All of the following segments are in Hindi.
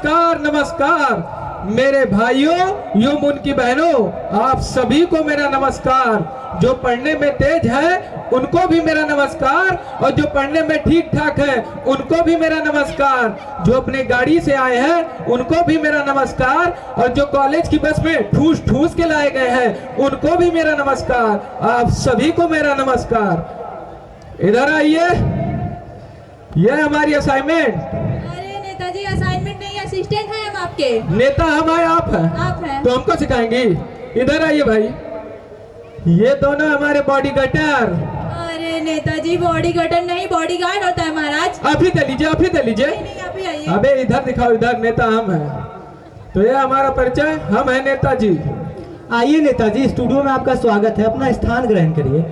नमस्कार नमस्कार मेरे भाइयों यूं उनकी बहनों, आप सभी को मेरा नमस्कार। जो पढ़ने में तेज है उनको भी मेरा नमस्कार, और जो पढ़ने में ठीक ठाक है उनको भी मेरा नमस्कार। जो अपने गाड़ी से आए हैं उनको भी मेरा नमस्कार, और जो कॉलेज की बस में ठूस ठूस के लाए गए हैं उनको भी मेरा नमस्कार। आप सभी को मेरा नमस्कार। इधर आइए, ये हमारी असाइनमेंट। अरे नेताजी असाइनमेंट नहीं, असिस्टेंट हैं हम आपके। नेता हमारे आप हैं, आप हैं तो हमको सिखाएंगी। इधर आइए भाई, ये दोनों हमारे बॉडीगार्ड। अरे नेताजी बॉडीगार्ड नहीं, बॉडीगार्ड होता है महाराज। आप ही दे लीजिए, आप ही दे लीजिए। नहीं आप ही आइए। अबे इधर दिखाओ, इधर नेता हम हैं। तो ये हमारा परिचय, हम हैं नेताजी। आइए नेताजी, स्टूडियो में आपका स्वागत है, अपना स्थान ग्रहण करिए।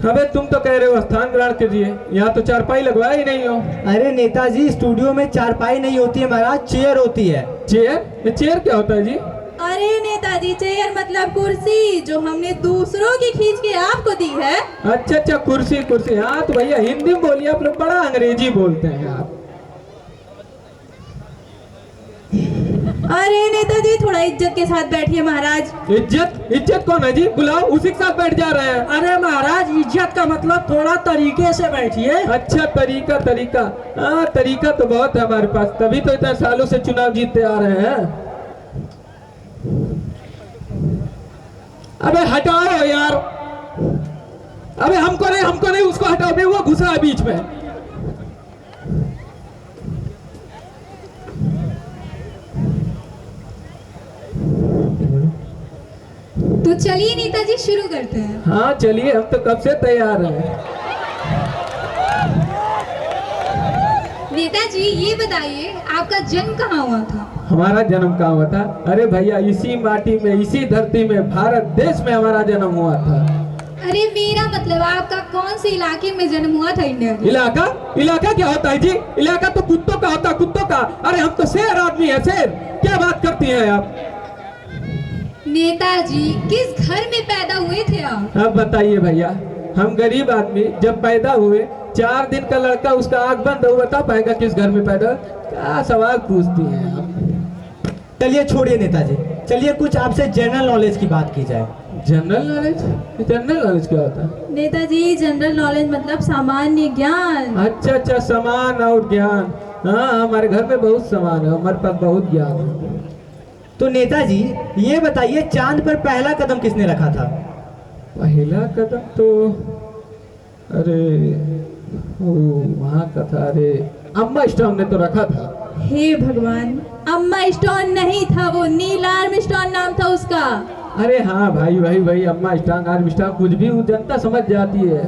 अबे तुम तो कह रहे हो स्थान ग्रहण कीजिए, यहाँ तो चारपाई लगवाया ही नहीं हो। अरे नेताजी, स्टूडियो में चारपाई नहीं होती है महाराज, चेयर होती है। चेयर? ये चेयर क्या होता है जी? अरे नेताजी चेयर मतलब कुर्सी, जो हमने दूसरों की खींच के आपको दी है। अच्छा अच्छा, कुर्सी कुर्सी। हाँ तो भैया हिंदी में बोलिए, आप लोग बड़ा अंग्रेजी बोलते हैं आप। अरे नेताजी थोड़ा इज्जत के साथ बैठिए महाराज। इज्जत? इज्जत कौन है जी? बुलाओ, उसी के साथ बैठ जा रहे हैं। अरे महाराज, इज्जत का मतलब थोड़ा तरीके से बैठिए। अच्छा तरीका, तरीका। हाँ तरीका तो बहुत है हमारे पास, तभी तो इतने सालों से चुनाव जीतते आ रहे हैं। अबे हटाओ यार, अबे हमको नहीं उसको हटाओ। बे वो घुसा है बीच में। तो चलिए नेताजी शुरू करते हैं। हाँ चलिए, हम तो कब से तैयार हैं। नेताजी ये बताइए आपका जन्म कहाँ हुआ था? हमारा जन्म कहाँ हुआ था? अरे भैया इसी माटी में, इसी धरती में, भारत देश में हमारा जन्म हुआ था। अरे मेरा मतलब आपका कौन से इलाके में जन्म हुआ था इंडिया के? इलाका? इलाका क्या होता है जी? इलाका तो कुत्तों का होता है, कुत्तों का। अरे हम तो शेर आदमी है, शेर। क्या बात करती हैं आप? नेताजी किस घर में पैदा हुए थे आप? अब बताइए भैया, हम गरीब आदमी जब पैदा हुए, 4 दिन का लड़का, उसका आंख बंद हो, बता पाएगा किस घर में पैदा? क्या सवाल पूछती हैं आप? चलिए छोड़िए नेताजी, चलिए कुछ आपसे जनरल नॉलेज की बात की जाए। General knowledge? जनरल नॉलेज क्या होता है? नेताजी जनरल नॉलेज मतलब सामान्य ज्ञान। अच्छा अच्छा, सामान और ज्ञान। हाँ हमारे घर में बहुत सामान है, हमारे पास बहुत ज्ञान है। तो नेताजी ये बताइए, चांद पर पहला कदम किसने रखा था? पहला कदम तो, अरे वो वहाँ का था, अरे अम्मा स्टोन ने तो रखा था। हे भगवान, अम्मा स्टोन नहीं था वो, नील आर्मस्ट्रांग नाम था उसका। अरे हाँ भाई, वही अम्मा स्टोन, आर्मस्ट्रांग, कुछ भी वो जनता समझ जाती है।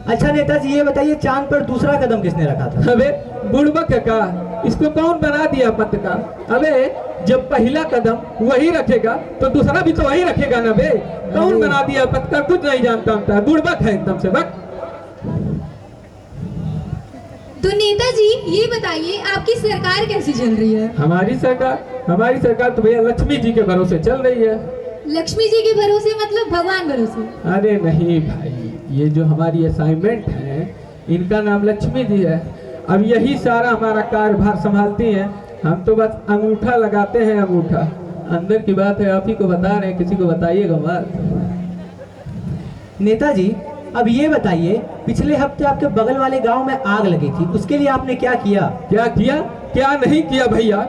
अच्छा नेताजी ये बताइए, चांद पर दूसरा कदम किसने रखा था? अबे बुड़बक का, इसको कौन बना दिया मत का? अबे जब पहला कदम वही रखेगा तो दूसरा भी तो वही रखेगा ना बे। कौन बना दिया पत का? कुछ नहीं जानता होता, बुड़बक है एकदम से बक। तो नेताजी ये बताइए आपकी सरकार कैसी चल रही है? हमारी सरकार तो भैया लक्ष्मी जी के भरोसे चल रही है। लक्ष्मी जी के भरोसे मतलब भगवान भरोसे? अरे नहीं भाई, ये जो हमारी असाइनमेंट है इनका नाम लक्ष्मी जी है। अब यही सारा हमारा कार्यभार संभालती हैं, हम तो बस अंगूठा लगाते हैं, अंगूठा। अंदर की बात है, आप ही को बता रहे हैं, किसी को बताइएगा मत। नेताजी अब ये बताइए, पिछले हफ्ते आपके बगल वाले गांव में आग लगी थी, उसके लिए आपने क्या किया? क्या किया? क्या नहीं किया भैया।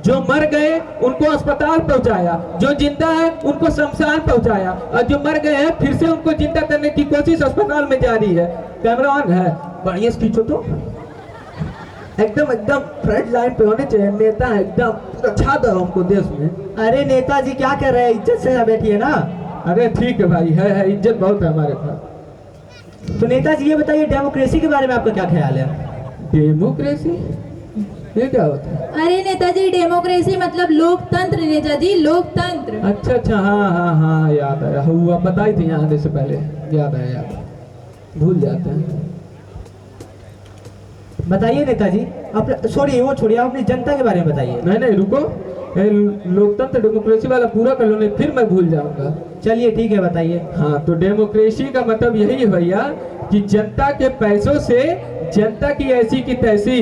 जो मर गए उनको अस्पताल पहुंचाया, जो जिंदा है उनको शमशान पहुंचाया, और जो मर गए हैं फिर से उनको जिंदा करने की कोशिश अस्पताल में जारी है। कैमरा ऑन है, बढ़िया से खींचो तो। एकदम फ्रंट लाइन पे होने चाहिए नेता, एकदम अच्छा दो हमको देश में। अरे नेताजी क्या कर रहे हैं, इज्जत से बैठिए ना। अरे ठीक है भाई, है इज्जत बहुत है हमारे पास। तो नेताजी ये बताइए, डेमोक्रेसी के बारे में आपका क्या ख्याल है? डेमोक्रेसी ये क्या होता है? अरे नेताजी डेमोक्रेसी मतलब लोकतंत्र नेताजी, लोकतंत्र। अच्छा हाँ याद आया, हुआ बताई थी यहाँ आने से पहले, याद आया, भूल जाते हैं। बताइए नेताजी, आप छोड़िए वो छोड़िए, आप अपनी जनता के बारे में बताइए। नहीं रुको, लोकतंत्र डेमोक्रेसी वाला पूरा कर लो, नहीं फिर मैं भूल जाऊंगा। चलिए ठीक है, बताइए। हाँ तो डेमोक्रेसी का मतलब यही है भैया कि जनता के पैसों से जनता की ऐसी की तैसी,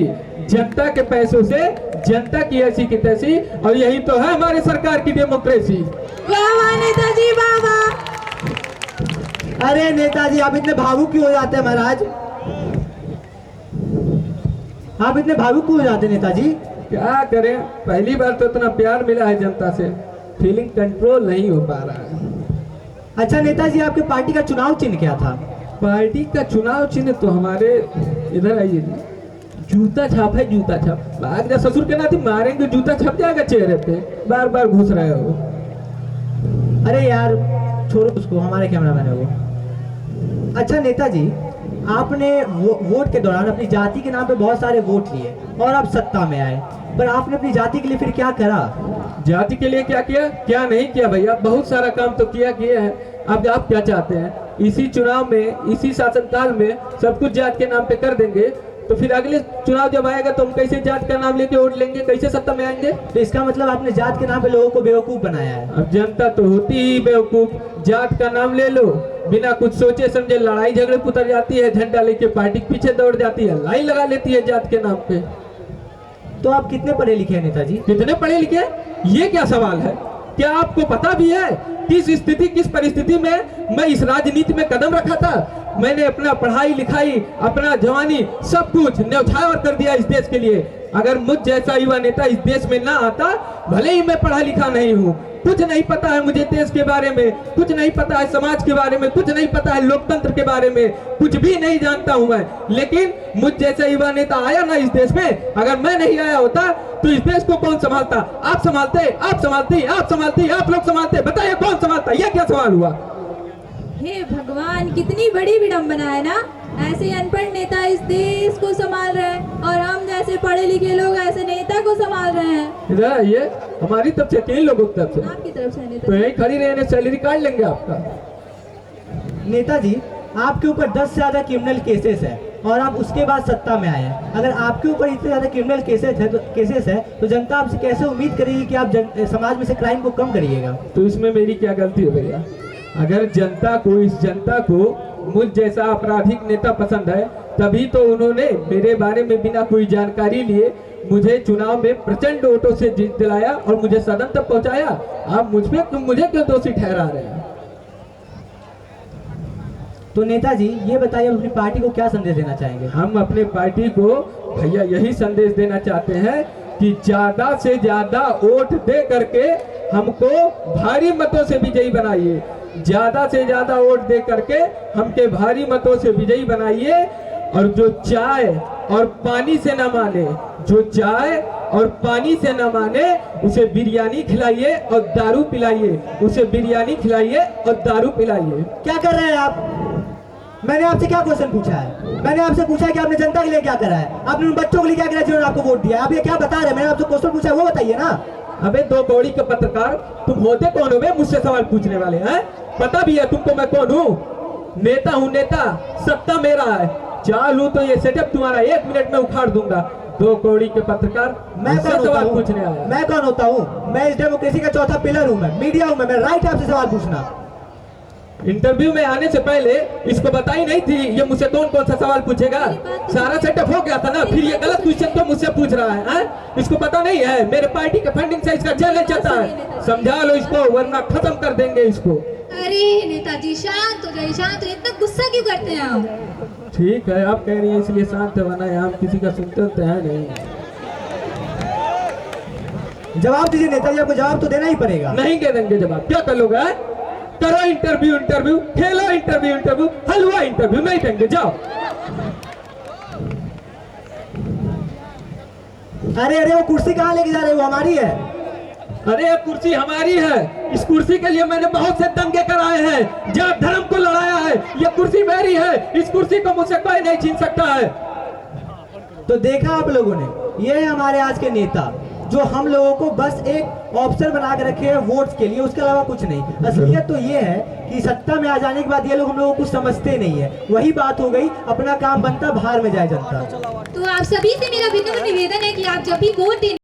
जनता के पैसों से जनता की ऐसी की तैसी, और यही तो है हमारे सरकार की डेमोक्रेसी। वाह वाह नेताजी वाह वाह। अरे नेताजी आप इतने भावुक क्यों हो जाते हैं महाराज? आप इतने भावुक क्यों हो जाते हैं नेताजी? क्या करें, पहली बार तो इतना प्यार मिला है जनता से, फीलिंग कंट्रोल नहीं हो पा रहा है। अच्छा नेताजी, आपके पार्टी का चुनाव चिन्ह क्या था? पार्टी का चुनाव चिन्ह तो हमारे, इधर आइए जी, जूता छाप है, जूता छाप। भाग जा ससुर के नाती, मारेंगे जूता छप जाएगा चेहरे पे, बार बार घुस रहे हो। अरे यार छोड़ो उसको, हमारे कैमरामैन है वो। अच्छा नेताजी, आपने वोट के दौरान अपनी जाति के नाम पे बहुत सारे वोट लिए और आप सत्ता में आए, पर आपने अपनी जाति के लिए फिर क्या करा? जाति के लिए क्या किया, क्या नहीं किया भैया, बहुत सारा काम तो किया है। अब आप क्या चाहते हैं, इसी चुनाव में, इसी शासनकाल में सब कुछ जात के नाम पे कर देंगे, तो फिर अगले चुनाव जब आएगा तो हम कैसे जात का नाम लेके वोट लेंगे, कैसे सत्ता में आएंगे? तो इसका मतलब आपने जात के नाम पे लोगों को बेवकूफ बनाया है। अब जनता तो होती ही बेवकूफ, जात का नाम ले लो, बिना कुछ सोचे समझे लड़ाई झगड़े में उतर जाती है, झंडा लेके पार्टी के पीछे दौड़ जाती है, लाइन लगा लेती है जात के नाम पे। तो आप कितने पढ़े लिखे हैं नेताजी? कितने पढ़े लिखे, ये क्या सवाल है? क्या आपको पता भी है किस स्थिति, किस परिस्थिति में मैं इस राजनीति में कदम रखा था? मैंने अपना पढ़ाई लिखाई, अपना जवानी सब कुछ न्यौछावर कर दिया इस देश के लिए। अगर मुझ जैसा युवा नेता इस देश में ना आता, भले ही मैं पढ़ा लिखा नहीं हूँ, कुछ नहीं पता है मुझे देश के बारे में, कुछ नहीं पता है समाज के बारे में, कुछ नहीं पता है लोकतंत्र के बारे में, कुछ भी नहीं जानता हूँ मैं, लेकिन मुझ जैसा युवा नेता आया ना इस देश में, अगर मैं नहीं आया होता तो इस देश को कौन संभालता? आप संभालते, आप संभालती, आप संभालती, आप लोग संभालते, बताइए कौन संभालता? यह क्या सवाल हुआ? हे भगवान, कितनी बड़ी विडंबना है ना, ऐसे अनपढ़ नेता इस देश को संभाल रहे हैं और हम जैसे पढ़े लिखे लोग ऐसे नेता को संभाल रहे हैं। इधर ये हमारी तरफ से, तीन लोगों की तरफ से, आपकी तरफ से नेता। तो यही खड़ी रहने सैलरी कार्ड लेंगे आपका। नेताजी, आपके ऊपर 10 से ज्यादा क्रिमिनल केसेस है और आप उसके बाद सत्ता में आए हैं। अगर आपके ऊपर इतने ज्यादा क्रिमिनल केसेस है तो जनता आपसे कैसे उम्मीद करेगी कि आप समाज में से क्राइम को कम करिएगा? तो इसमें मेरी क्या गलती हो भैया? अगर जनता को, इस जनता को मुझ जैसा आपराधिक नेता पसंद है, तभी तो उन्होंने मेरे बारे में बिना कोई जानकारी लिए मुझे चुनाव में प्रचंड वोटों से जीत दिलाया और मुझे सदन तक पहुंचाया। आप मुझे क्यों दोषी ठहरा रहे हैं? तो नेताजी ये बताइए, अपनी पार्टी को क्या संदेश देना चाहेंगे? हम अपने पार्टी को भैया यही संदेश देना चाहते हैं कि ज्यादा से ज्यादा वोट दे करके हमको भारी मतों से विजयी बनाइए, ज्यादा से ज्यादा वोट दे करके हमके भारी मतों से विजयी बनाइए। और जो चाय और पानी से न माने, जो चाय और पानी से न माने, उसे बिरयानी खिलाइए और दारू पिलाइए, उसे बिरयानी खिलाइए और दारू पिलाइए। क्या कर रहे हैं आप? मैंने आपसे क्या क्वेश्चन पूछा है? मैंने आपसे पूछा है कि आपने जनता के लिए क्या करा है, आपने उन बच्चों के लिए क्या करा जिन्होंने आपको वोट दिया? आप ये क्या बता रहे हैं? मैंने आपसे क्वेश्चन पूछा है वो बताइए ना। अबे दो कौड़ी के पत्रकार, तुम होते कौन हो बे मुझसे सवाल पूछने वाले हैं? पता भी है तुमको मैं कौन हूँ? नेता हूँ नेता, सत्ता मेरा है, चालू तो ये सेटअप तुम्हारा 1 मिनट में उखाड़ दूंगा। दो कौड़ी के पत्रकार, मैं मुझसे कौन सवाल होता पूछने हूँ? आया। मैं कौन होता हूँ? मैं इस डेमोक्रेसी का चौथा पिलर हूँ, मैं मीडिया हूँ, मैं राइट है आपसे सवाल पूछना। इंटरव्यू में आने से पहले इसको बताई नहीं थी ये मुझसे कौन कौन सा सवाल पूछेगा? सारा सेटअप हो गया था ना, फिर ये गलत क्वेश्चन तो मुझसे पूछ रहा है? इसको पता नहीं है मेरे पार्टी के फंडिंग से इसका चैलेंज चलता है? समझा लो इसको वरना खत्म कर देंगे इसको। अरे नेताजी शांत हो जाइए, शांत हो, इतना गुस्सा क्यों करते हैं आप? ठीक है, आप कह रही हैं इसलिए शांत बना है, हम किसी का सुनते तो है नहीं। जवाब दीजिए नेताजी, आपको जवाब तो देना ही पड़ेगा। नहीं दे देंगे जवाब, क्या कर लोगे? करो इंटरव्यू, इंटरव्यू खेलो, इंटरव्यू इंटरव्यू हलवा इंटरव्यू नहीं देंगे, जाओ। अरे अरे वो कुर्सी कहाँ लेके जा रहे हो? वो हमारी है। अरे ये कुर्सी हमारी है, इस कुर्सी के लिए मैंने बहुत से दंगे कराए हैं, जात धर्म को लड़ाया है, ये कुर्सी मेरी है, इस कुर्सी को मुझसे कोई नहीं छीन सकता है। तो देखा आप लोगों ने, ये है हमारे आज के नेता जो हम लोगों को बस एक ऑप्शन बना के रखे हैं वोट्स के लिए, उसके अलावा कुछ नहीं। असलियत तो ये है कि सत्ता में आ जाने के बाद ये लोग हम लोगों को कुछ समझते नहीं है। वही बात हो गई, अपना काम बनता बाहर में जाए जनता। तो आप सभी से मेरा विनम्र निवेदन है कि आप जब भी वोट देने